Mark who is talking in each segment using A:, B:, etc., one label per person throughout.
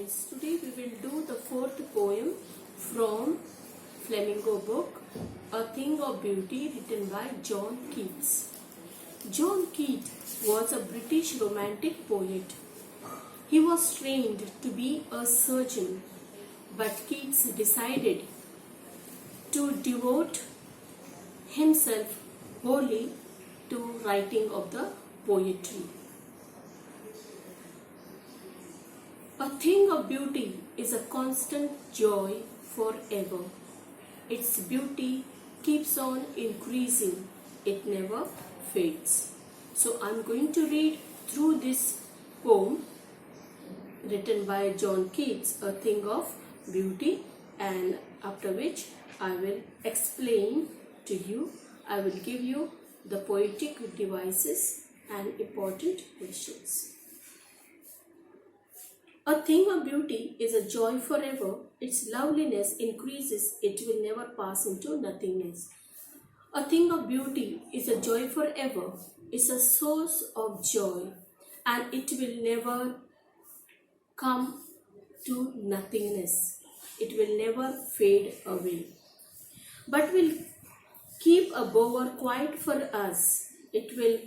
A: friends, today we will do the fourth poem from Flamingo book, A Thing of Beauty, written by John Keats. John Keats was a British romantic poet. He was trained to be a surgeon, but Keats decided to devote himself wholly to writing of the poetry. A thing of beauty is a constant joy forever. Its beauty keeps on increasing. It never fades. So I'm going to read through this poem written by John Keats, A Thing of Beauty, and after which I will explain to you. I will give you the poetic devices and important questions. A thing of beauty is a joy forever. Its loveliness increases, it will never pass into nothingness. A thing of beauty is a joy forever. It's a source of joy and it will never come to nothingness. It will never fade away. But will keep a bower quiet for us. It will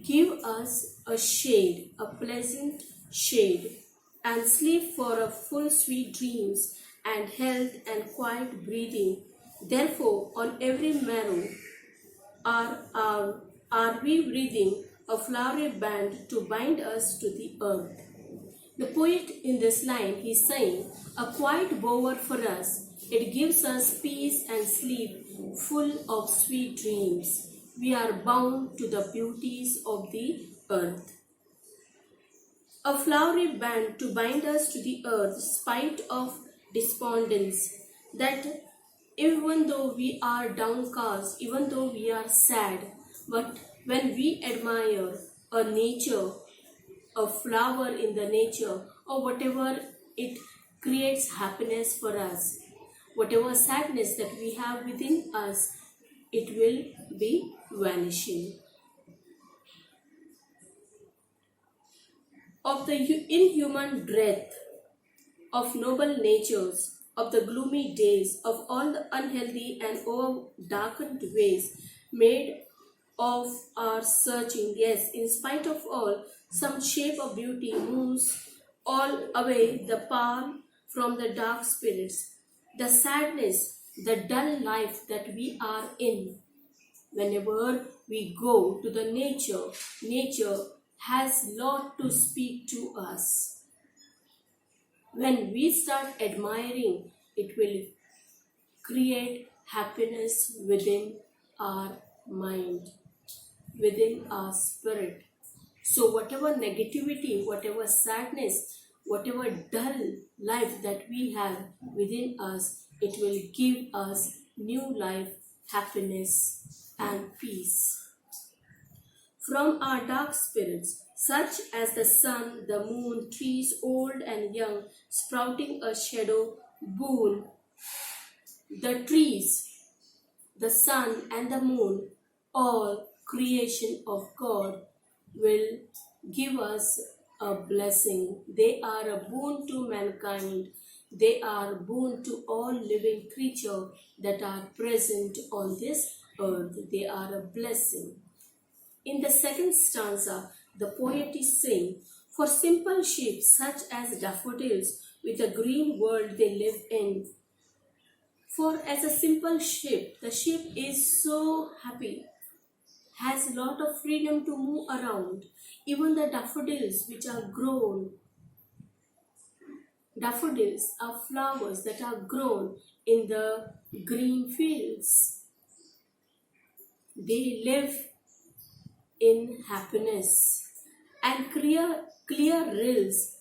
A: give us a shade, a pleasant shade, and sleep for a full sweet dreams and health and quiet breathing. Therefore, on every marrow are we breathing a flowery band to bind us to the earth. The poet in this line, he's saying, a quiet bower for us. It gives us peace and sleep full of sweet dreams. We are bound to the beauties of the earth. A flowery band to bind us to the earth, spite of despondence, that even though we are downcast, even though we are sad, but when we admire a nature, a flower in the nature, or whatever, it creates happiness for us. Whatever sadness that we have within us, it will be vanishing. Of the inhuman dread, of noble natures, of the gloomy days, of all the unhealthy and over-darkened ways made of our searching, yes, in spite of all, some shape of beauty moves all away the power from the dark spirits, the sadness, the dull life that we are in. Whenever we go to the nature has lot to speak to us. When we start admiring, it will create happiness within our mind, within our spirit. So whatever negativity, whatever sadness, whatever dull life that we have within us, it will give us new life, happiness and peace. From our dark spirits, such as the sun, the moon, trees old and young, sprouting a shadow boon. The trees, the sun and the moon, all creation of God, will give us a blessing. They are a boon to mankind. They are a boon to all living creatures that are present on this earth. They are a blessing. In the second stanza, the poet is saying, for simple sheep such as daffodils with the green world they live in. For as a simple sheep, the sheep is so happy, has a lot of freedom to move around. Even the daffodils which are grown, daffodils are flowers that are grown in the green fields. They live in happiness, and clear rills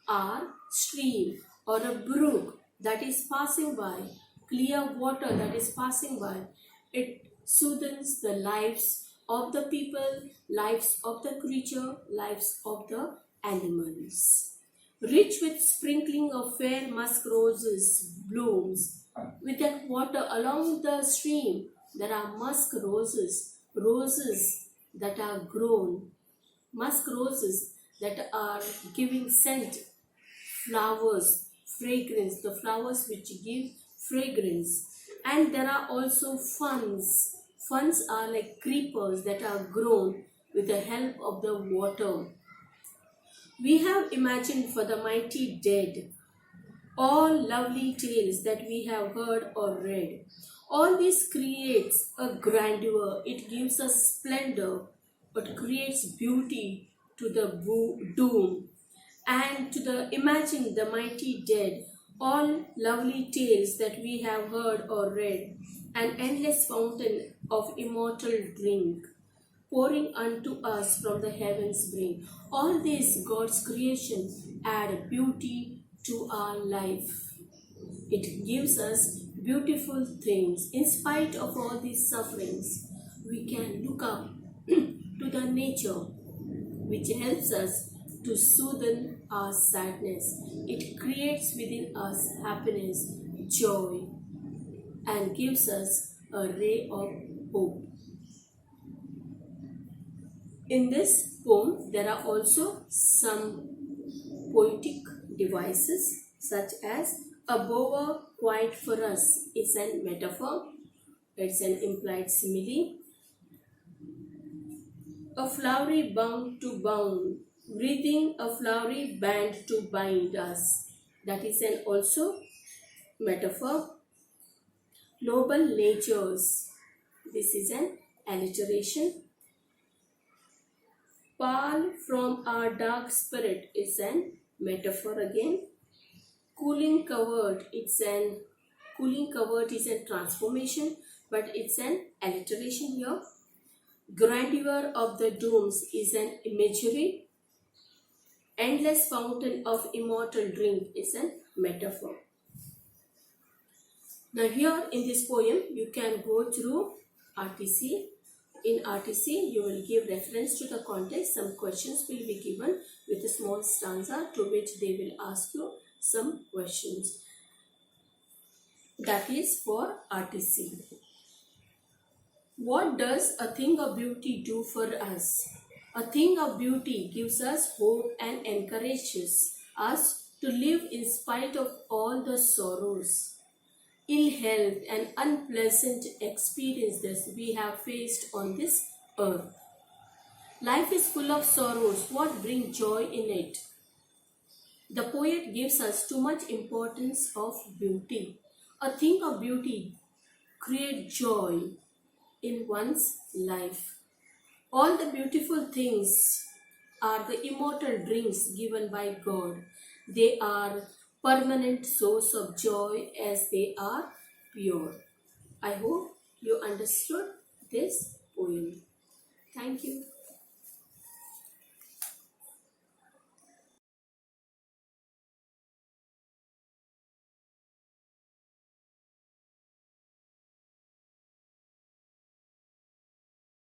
A: are stream or a brook that is passing by, clear water that is passing by. It soothes the lives of the people, lives of the creature, lives of the animals. Rich with sprinkling of fair musk roses blooms. With that water along the stream, there are musk roses that are grown. Musk roses that are giving scent, flowers, fragrance, the flowers which give fragrance. And there are also ferns. Ferns are like creepers that are grown with the help of the water. We have imagined for the mighty dead all lovely tales that we have heard or read. All this creates a grandeur, it gives us splendor, but creates beauty to the doom. And to the imagine the mighty dead, all lovely tales that we have heard or read, an endless fountain of immortal drink pouring unto us from the heavens bring. All this God's creation add beauty to our life. It gives us beautiful things. In spite of all these sufferings, we can look up to the nature which helps us to soothe our sadness. It creates within us happiness, joy, and gives us a ray of hope. In this poem, there are also some poetic devices such as a bower quiet for us is a metaphor, it's an implied simile. A flowery bound to bound, breathing a flowery band to bind us, that is an also metaphor. Noble natures, this is an alliteration. Pall from our dark spirit is an metaphor again. Cooling covered, cooling covered is a transformation, but it's an alliteration here. Grandeur of the dooms is an imagery. Endless fountain of immortal drink is a metaphor. Now here in this poem you can go through RTC. In RTC you will give reference to the context. Some questions will be given with a small stanza to which they will ask you some questions. That is for RTC. What does a thing of beauty do for us? A thing of beauty gives us hope and encourages us to live in spite of all the sorrows, ill health and unpleasant experiences we have faced on this earth. Life is full of sorrows. What brings joy in it? The poet gives us too much importance of beauty. A thing of beauty creates joy in one's life. All the beautiful things are the immortal drinks given by God. They are permanent source of joy as they are pure. I hope you understood this poem. Thank you.